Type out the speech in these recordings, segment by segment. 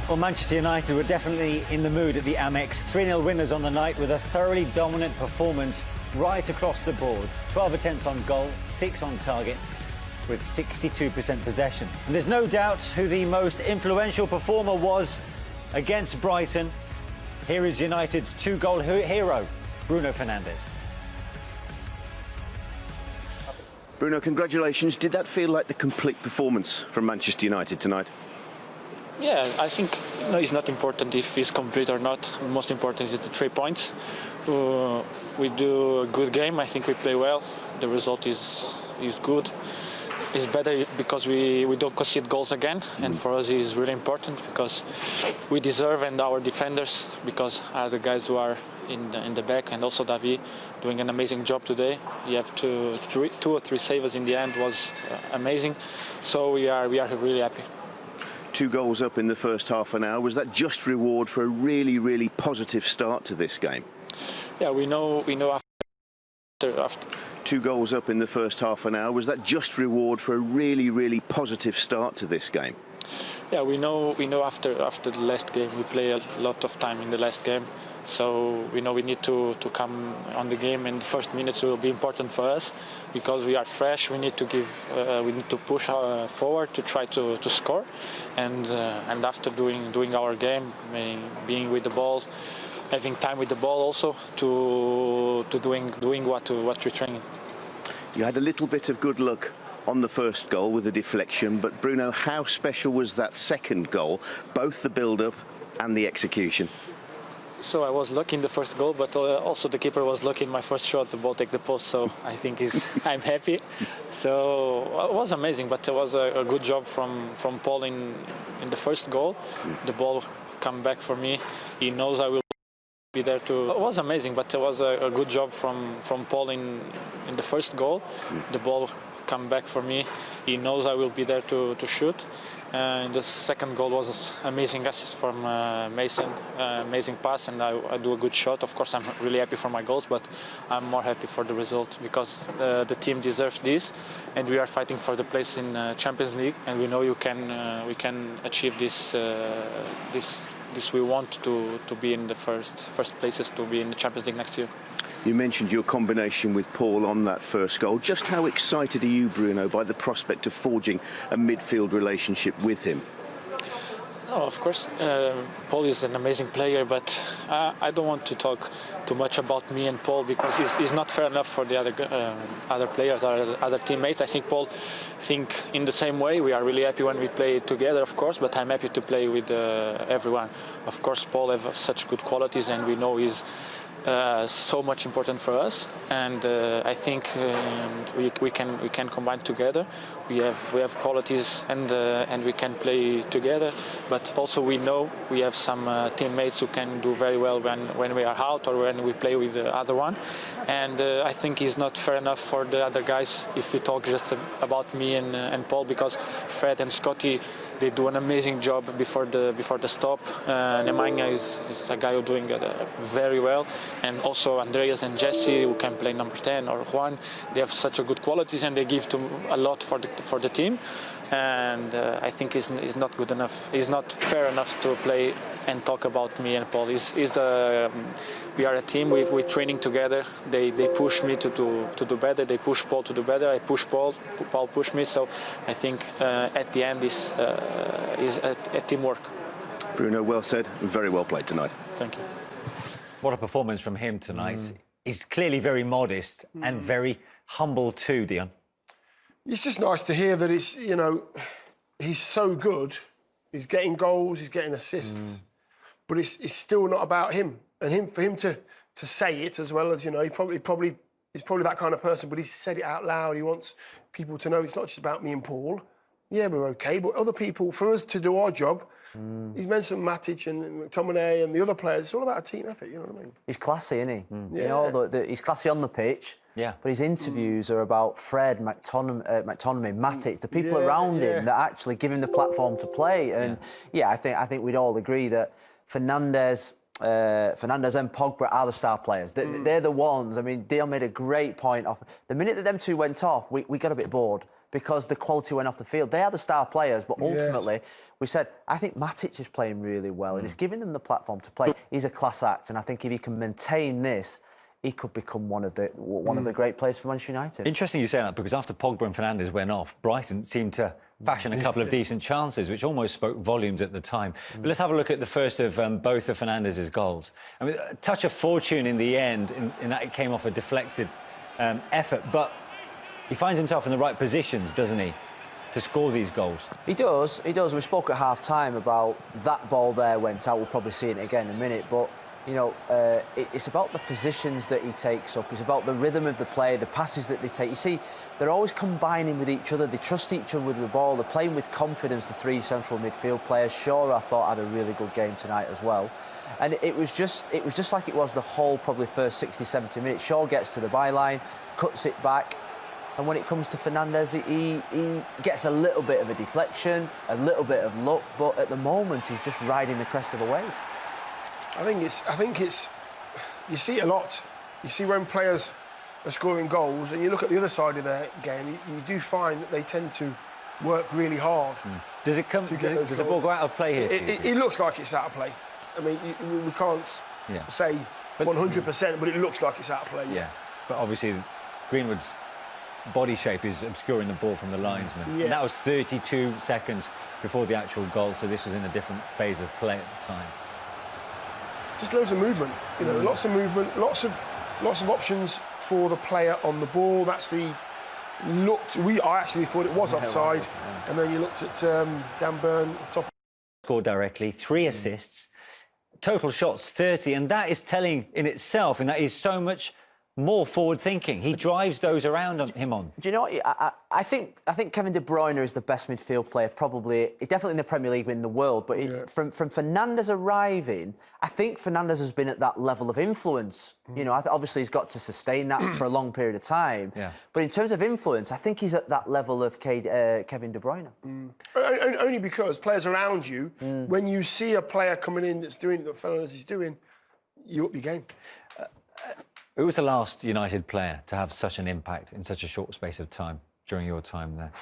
Well, Manchester United were definitely in the mood at the Amex. 3-0 winners on the night with a thoroughly dominant performance right across the board. 12 attempts on goal, 6 on target, with 62% possession. And there's no doubt who the most influential performer was against Brighton. Here is United's 2-goal hero, Bruno Fernandes. Bruno, congratulations. Did that feel like the complete performance from Manchester United tonight? Yeah, I think it's not important if it's complete or not. The most important is the 3 points. We do a good game. I think we play well. The result is good. It's better because we don't concede goals again, and for us it's really important because we deserve, and our defenders, because are the guys who are in the back, and also David doing an amazing job today. You have two or three saves in the end, was amazing. So we are really happy. 2 goals up in the first half an hour. Was that just reward for a really positive start to this game? Yeah, we know after 2 goals up in the first half an hour. Was that just reward for a really positive start to this game? Yeah, we know after the last game we play a lot of time in the last game. So we know we need to come on the game, and the first minutes will be important for us because we are fresh. We need to push forward to try to score, and after doing our game, being with the ball, having time with the ball, also to doing what we're training. You had a little bit of good luck on the first goal with a deflection, but Bruno, how special was that second goal, both the build-up and the execution? So I was lucky in the first goal, but also the keeper was lucky in my first shot. The ball take the post, so I think I'm happy. So it was amazing, but it was a good job from Paul in the first goal. The ball come back for me. He knows I will be there to. It was amazing, but it was a good job from Paul in the first goal. The ball come back for me. He knows I will be there to shoot. And the second goal was amazing assist from Mason, amazing pass, and I do a good shot. Of course, I'm really happy for my goals, but I'm more happy for the result because the team deserves this, and we are fighting for the place in Champions League, and we know we can achieve this. This we want to be in the first places to be in the Champions League next year. You mentioned your combination with Paul on that first goal. Just how excited are you, Bruno, by the prospect of forging a midfield relationship with him? No, of course, Paul is an amazing player, but I don't want to talk too much about me and Paul because it's not fair enough for the other players or other teammates. I think Paul think in the same way. We are really happy when we play together, of course, but I'm happy to play with everyone. Of course, Paul has such good qualities, and we know he's so much important for us, and I think we can combine together. We have qualities, and we can play together. But also we know we have some teammates who can do very well when we are out or when we play with the other one. And I think it's not fair enough for the other guys if we talk just about me and Paul, because Fred and Scotty, they do an amazing job before the stop. Nemanja is a guy who's doing it very well, and also Andreas and Jesse, who can play number 10, or Juan. They have such a good qualities, and they give a lot for the team. And I think it's not good enough. It's not fair enough to play and talk about me and Paul. We are a team. We're training together. They push me to do better. They push Paul to do better. I push Paul. Paul push me. So I think at the end is a teamwork. Bruno, well said. Very well played tonight. Thank you. What a performance from him tonight. He's clearly very modest and very humble too, Dion. It's just nice to hear that he's so good. He's getting goals, he's getting assists, but it's still not about him. And for him to say it as well as, he's probably that kind of person, but he's said it out loud. He wants people to know it's not just about me and Paul. Yeah, we're okay, but other people, for us to do our job, he's mentioned Matic and McTominay and the other players. It's all about a team effort, you know what I mean? He's classy, isn't he? Yeah. You know, he's classy on the pitch. Yeah. But his interviews are about Fred, McTominay, Matic, the people around him that actually give him the platform to play. And I think we'd all agree that Fernandes and Pogba are the star players. They're the ones. I mean, Dion made a great point off. The minute that them two went off, we got a bit bored. because the quality went off the field. They are the star players, but ultimately, we said, I think Matic is playing really well, and it's giving them the platform to play. He's a class act, and I think if he can maintain this, he could become one of the great players for Manchester United. Interesting you say that, because after Pogba and Fernandes went off, Brighton seemed to fashion a couple of decent chances, which almost spoke volumes at the time. But let's have a look at the first of both of Fernandes' goals. I mean, a touch of fortune in the end, in that it came off a deflected effort, but he finds himself in the right positions, doesn't he, to score these goals? He does. We spoke at half-time about that ball there went out. We'll probably see it again in a minute, but you know, it's about the positions that he takes up. It's about the rhythm of the play, the passes that they take. You see, they're always combining with each other. They trust each other with the ball. They're playing with confidence, the three central midfield players. Shaw, I thought, had a really good game tonight as well. And it was just like it was the whole probably first 60, 70 minutes. Shaw gets to the byline, cuts it back. And when it comes to Fernandes, he gets a little bit of a deflection, a little bit of luck, but at the moment, he's just riding the crest of the wave. I think it's. You see it a lot. You see when players are scoring goals, and you look at the other side of their game, you do find that they tend to work really hard. Does the ball go out of play here? It looks like it's out of play. I mean, we can't say 100%, but it looks like it's out of play. Yeah, but obviously Greenwood's body shape is obscuring the ball from the linesman. And that was 32 seconds before the actual goal, so this was in a different phase of play at the time. Just loads of movement, you know, lots of movement, lots of options for the player on the ball. That's the I actually thought it was offside, and then you looked at Dan Burn top. Scored directly, 3 assists, total shots 30, and that is telling in itself, and that is so much more forward thinking. He drives those around him on. Do you know what? I think Kevin De Bruyne is the best midfield player, probably, definitely in the Premier League, in the world. But from Fernandes arriving, I think Fernandes has been at that level of influence. You know, obviously he's got to sustain that for a long period of time. But in terms of influence, I think he's at that level of Kevin De Bruyne. Only because players around you, when you see a player coming in that's doing what Fernandes is doing, you up your game. Who was the last United player to have such an impact in such a short space of time during your time there?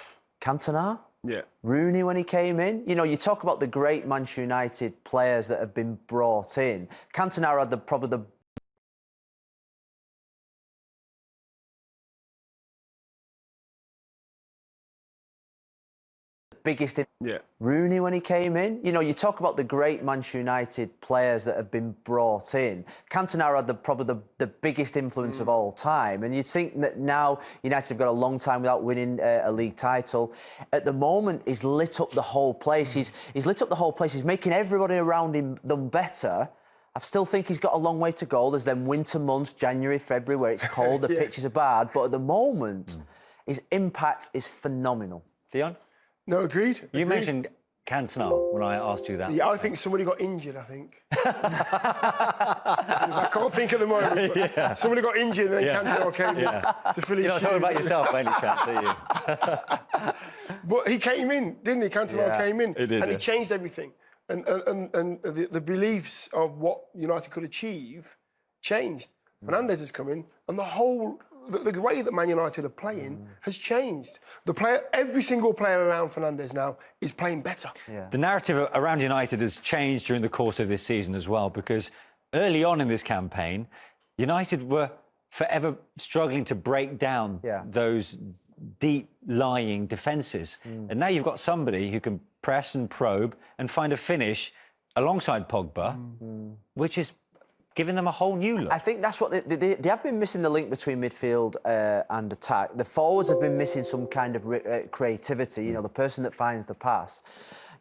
Cantona? Yeah. Rooney when he came in. You know, you talk about the great Manchester United players that have been brought in. Cantona had probably the biggest. Rooney when he came in. You know, you talk about the great Manchester United players that have been brought in. Cantona had probably the biggest influence of all time, and you'd think that now United have got a long time without winning a league title. At the moment, he's lit up the whole place. He's lit up the whole place. He's making everybody around them better. I still think he's got a long way to go. There's them winter months, January, February, where it's cold, the pitches are bad, but at the moment, his impact is phenomenal. Dion? No, agreed. You mentioned Cantona when I asked you that. Yeah, I think somebody got injured, I think. I can't think at the moment. But somebody got injured and then Cantona came in to fill his shoes. You're not talking about yourself by any chance, are you? But he came in, didn't he? Cantona came in. He did, and he changed everything. And the beliefs of what United could achieve changed. Fernandes has come in, and the way that Man United are playing has changed. Every single player around Fernandes now is playing better. The narrative around United has changed during the course of this season as well, because early on in this campaign, United were forever struggling to break down those deep-lying defences. And now you've got somebody who can press and probe and find a finish alongside Pogba, which is giving them a whole new look. I think that's what they have been missing, the link between midfield and attack. The forwards have been missing some kind of creativity. You know, the person that finds the pass.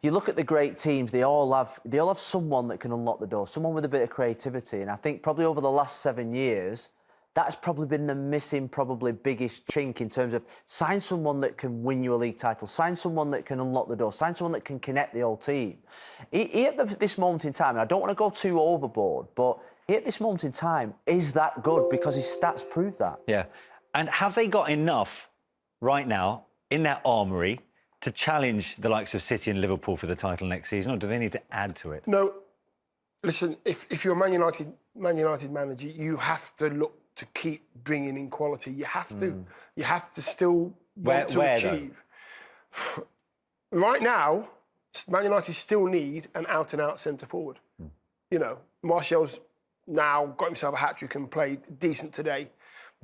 You look at the great teams; they all have someone that can unlock the door, someone with a bit of creativity. And I think probably over the last 7 years, that's probably been the missing, probably biggest chink in terms of sign someone that can win you a league title, sign someone that can unlock the door, sign someone that can connect the whole team. He at this moment in time, and I don't want to go too overboard, but at this moment in time, is that good? Because his stats prove that. Yeah. And have they got enough right now in their armoury to challenge the likes of City and Liverpool for the title next season, or do they need to add to it? No. Listen, if you're a Man United manager, you have to look to keep bringing in quality. You have to. You have to still want to achieve. Right now, Man United still need an out-and-out centre-forward. You know, Martial's now got himself a hat-trick and played decent today.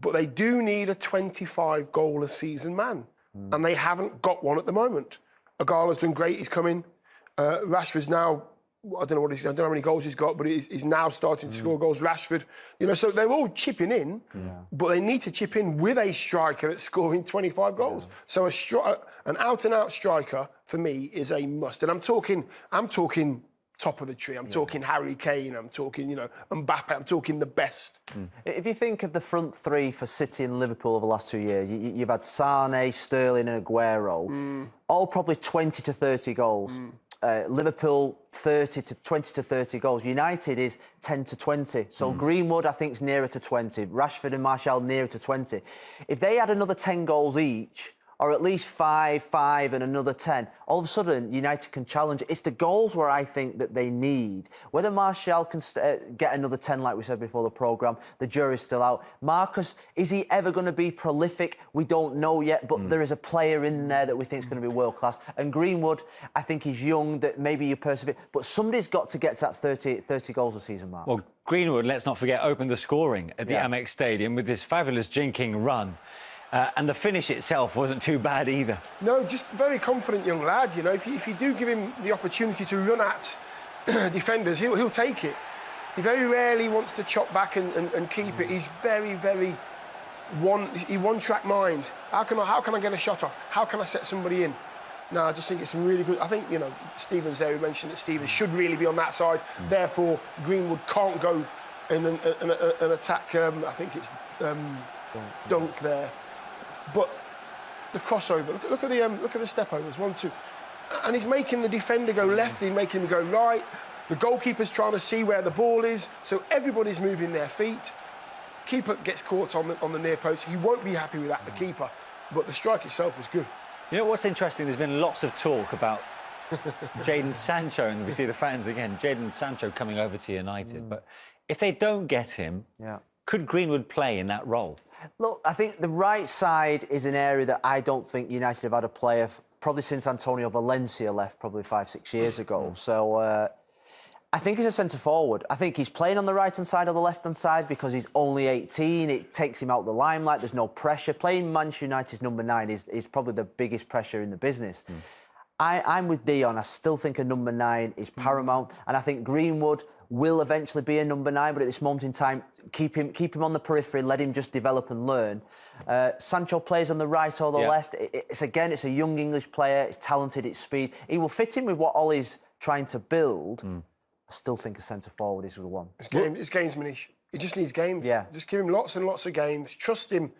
But they do need a 25-goal-a-season man. And they haven't got one at the moment. Agala's done great, he's coming. Rashford's now, I don't know how many goals he's got, but he's now starting to score goals. Rashford, you know, so they're all chipping in, but they need to chip in with a striker that's scoring 25 goals. So an out-and-out striker, for me, is a must. And I'm talking top of the tree. I'm talking Harry Kane, I'm talking, you know, Mbappe, I'm talking the best. If you think of the front three for City and Liverpool over the last 2 years, you've had Sane, Sterling and Aguero, all probably 20 to 30 goals. Liverpool 20 to 30 goals. United is 10 to 20. So Greenwood, I think, is nearer to 20. Rashford and Martial nearer to 20. If they had another 10 goals each, or at least 5 and another 10, all of a sudden United can challenge. It's the goals where I think that they need. Whether Martial can get another 10, like we said before the programme, the jury's still out. Marcus, is he ever going to be prolific? We don't know yet, but there is a player in there that we think is going to be world-class. And Greenwood, I think he's young, that maybe you persevere. But somebody's got to get to that 30 goals a season mark. Well, Greenwood, let's not forget, opened the scoring at the Amex Stadium with this fabulous jinking run. And the finish itself wasn't too bad either. No, just very confident young lad, you know. If you do give him the opportunity to run at defenders, he'll take it. He very rarely wants to chop back and keep it. He's very one-track mind. How can I get a shot off? How can I set somebody in? No, I just think it's really good. I think, you know, Stephen's there, who mentioned that Stephen should really be on that side. Therefore, Greenwood can't go and attack, I think it's Dunk there. But the crossover, look at the step overs, 1-2, and he's making the defender go left, he's making him go right. The goalkeeper's trying to see where the ball is, so everybody's moving their feet. Keeper gets caught on the near post. He won't be happy with that, the keeper, but the strike itself was good. You know what's interesting? There's been lots of talk about Jadon Sancho, and we see the fans again. Jadon Sancho coming over to United, but if they don't get him, could Greenwood play in that role? Look, I think the right side is an area that I don't think United have had a player probably since Antonio Valencia left probably 5-6 years ago. So I think he's a centre-forward. I think he's playing on the right-hand side or the left-hand side because he's only 18. It takes him out of the limelight. There's no pressure. Playing Manchester United's number 9 is probably the biggest pressure in the business. I'm with Dion. I still think a number 9 is paramount. And I think Greenwood will eventually be a number 9, but at this moment in time, keep him on the periphery, let him just develop and learn. Sancho plays on the right or the left. It's a young English player. It's talented, it's speed. He will fit in with what Ollie's trying to build. I still think a centre-forward is the one. It's gamesmanship. He just needs games. Just give him lots and lots of games. Trust him,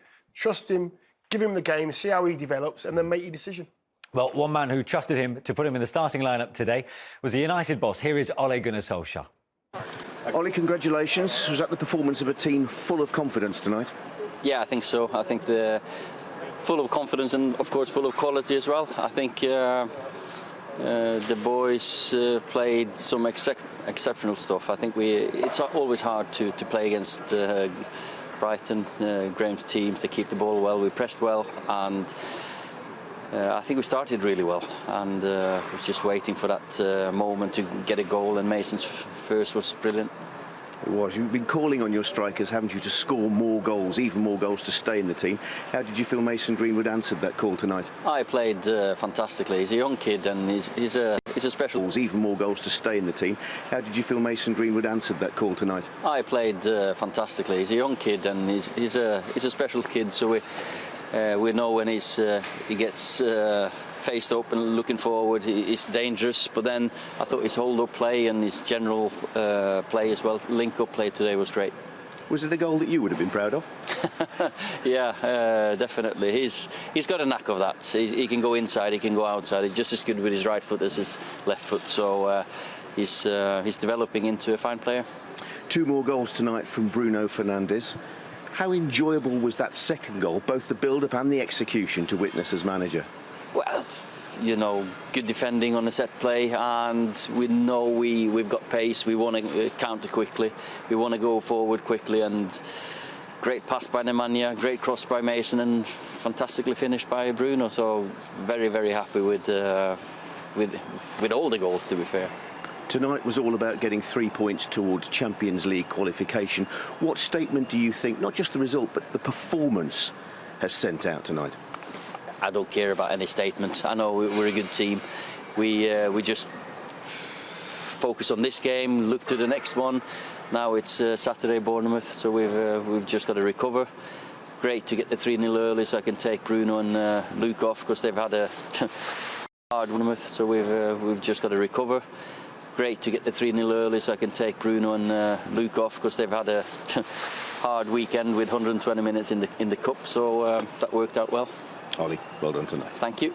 give him the game, see how he develops, and then make your decision. Well, one man who trusted him to put him in the starting lineup today was the United boss. Here is Ole Gunnar Solskjaer. Ollie, congratulations. Was that the performance of a team full of confidence tonight? Yeah, I think so. I think they're full of confidence and, of course, full of quality as well. I think the boys played some exceptional stuff. I think it's always hard to play against Brighton, Graham's teams, to keep the ball well. We pressed well, and I think we started really well, and was just waiting for that moment to get a goal, and Mason's first was brilliant. It was. You've been calling on your strikers, haven't you, to score more goals, even more goals to stay in the team. How did you feel Mason Greenwood answered that call tonight? I played fantastically. He's a young kid, and he's a special... Even more goals to stay in the team. How did you feel Mason Greenwood answered that call tonight? I played fantastically. He's a young kid, and he's a special kid, so we know when he gets faced up and looking forward, he's dangerous. But then I thought his hold-up play and his general play as well, link-up play today was great. Was it a goal that you would have been proud of? Yeah, definitely. He's got a knack of that. He can go inside, he can go outside. He's just as good with his right foot as his left foot. So he's developing into a fine player. 2 more goals tonight from Bruno Fernandes. How enjoyable was that second goal, both the build-up and the execution, to witness as manager? Well, you know, good defending on the set play, and we know we've got pace. We want to counter quickly. We want to go forward quickly, and great pass by Nemanja, great cross by Mason, and fantastically finished by Bruno. So very, very happy with all the goals, to be fair. Tonight was all about getting 3 points towards Champions League qualification. What statement do you think, not just the result, but the performance has sent out tonight? I don't care about any statement. I know we're a good team. We just focus on this game, look to the next one. Now it's Saturday, Bournemouth, so we've just got to recover. Great to get the 3-0 early, so I can take Bruno and Luke off, because they've had a hard Bournemouth, so we've just got to recover. Great to get the 3-0 early, so I can take Bruno and Luke off, because they've had a hard weekend with 120 minutes in the cup, so that worked out well. Ollie, well done tonight. Thank you.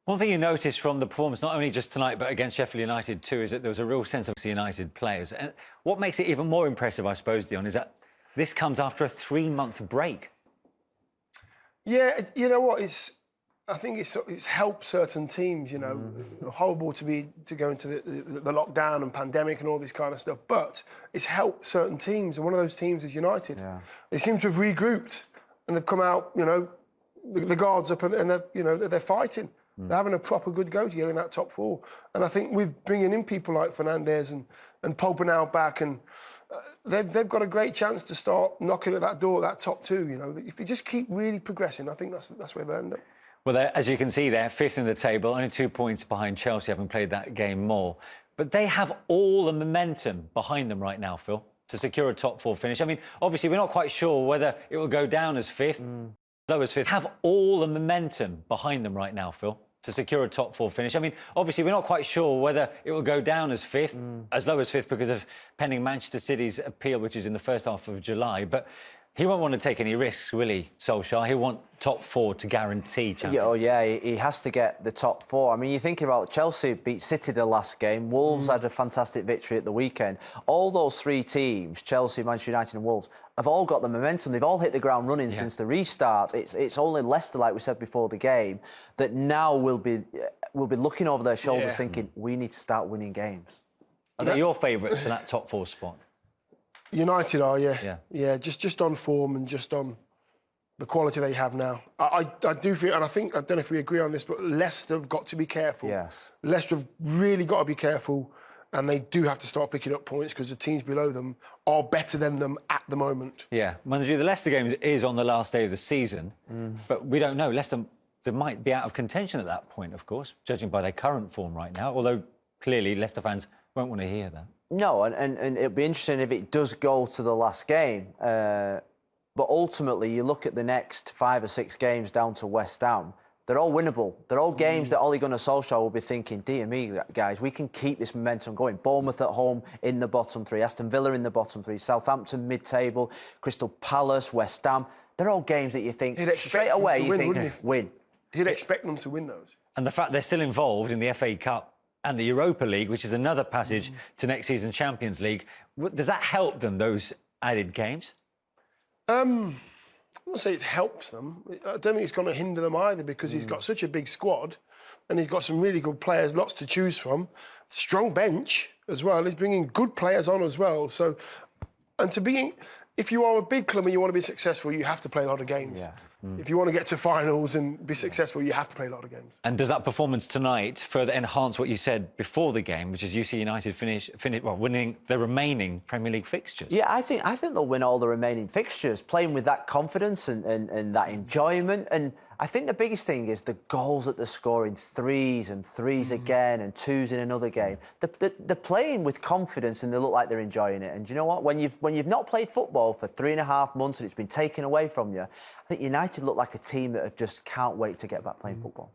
One thing you noticed from the performance, not only just tonight, but against Sheffield United too, is that there was a real sense of United players. And what makes it even more impressive, I suppose, Dion, is that this comes after a 3-month break. Yeah, you know what? I think it's helped certain teams. You know, horrible to go into the lockdown and pandemic and all this kind of stuff. But it's helped certain teams, and one of those teams is United. Yeah. They seem to have regrouped and they've come out. You know, the guards up and they're fighting. They're having a proper good go to get in that top 4. And I think with bringing in people like Fernandes and Pope now back, and they've got a great chance to start knocking at that door, that top 2. You know, if they just keep really progressing, I think that's where they end up. Well, as you can see, they're 5th in the table, only 2 points behind Chelsea, having played that game more. But they have all the momentum behind them right now, Phil, to secure a top 4 finish. I mean, obviously, we're not quite sure whether it will go down as 5th, low as 5th. Have all the momentum behind them right now, Phil, to secure a top 4 finish. I mean, obviously, we're not quite sure whether it will go down as 5th, as low as 5th, because of pending Manchester City's appeal, which is in the first half of July. But he won't want to take any risks, will he, Solskjaer? He'll want top 4 to guarantee champions. Yeah, he has to get the top 4. I mean, you're thinking about Chelsea beat City the last game. Wolves had a fantastic victory at the weekend. All those 3 teams, Chelsea, Manchester United and Wolves, have all got the momentum. They've all hit the ground running since the restart. It's only Leicester, like we said before the game, that now will be looking over their shoulders thinking, we need to start winning games. Are they your favourites for that top 4 spot? United are, yeah, just on form and just on the quality they have now. I do feel, and I don't know if we agree on this, but Leicester have got to be careful. Yes. Leicester have really got to be careful, and they do have to start picking up points, because the teams below them are better than them at the moment. Yeah, mind you, the Leicester game is on the last day of the season, but we don't know. Leicester, they might be out of contention at that point, of course, judging by their current form right now, although clearly Leicester fans won't want to hear that. No, and it'll be interesting if it does go to the last game. But ultimately, you look at the next 5 or 6 games down to West Ham, they're all winnable. They're all games that Ole Gunnar Solskjaer will be thinking, dear me, guys, we can keep this momentum going. Bournemouth at home in the bottom 3, Aston Villa in the bottom 3, Southampton mid-table, Crystal Palace, West Ham. They're all games that you think, straight away, you think, win. He'd expect them to win those. And the fact they're still involved in the FA Cup and the Europa League, which is another passage to next season's Champions League. Does that help them, those added games? I won't say it helps them. I don't think it's going to hinder them either, because he's got such a big squad and he's got some really good players, lots to choose from. Strong bench as well. He's bringing good players on as well. So, and if you are a big club and you want to be successful, you have to play a lot of games. Yeah. If you want to get to finals and be successful, you have to play a lot of games. And does that performance tonight further enhance what you said before the game, which is you see United winning the remaining Premier League fixtures? Yeah, I think they'll win all the remaining fixtures, playing with that confidence and that enjoyment. And I think the biggest thing is the goals that they're scoring, 3s and 3s again and 2s in another game. They're playing with confidence and they look like they're enjoying it. And do you know what? When you've not played football for 3.5 months and it's been taken away from you, I think United look like a team that just can't wait to get back playing football.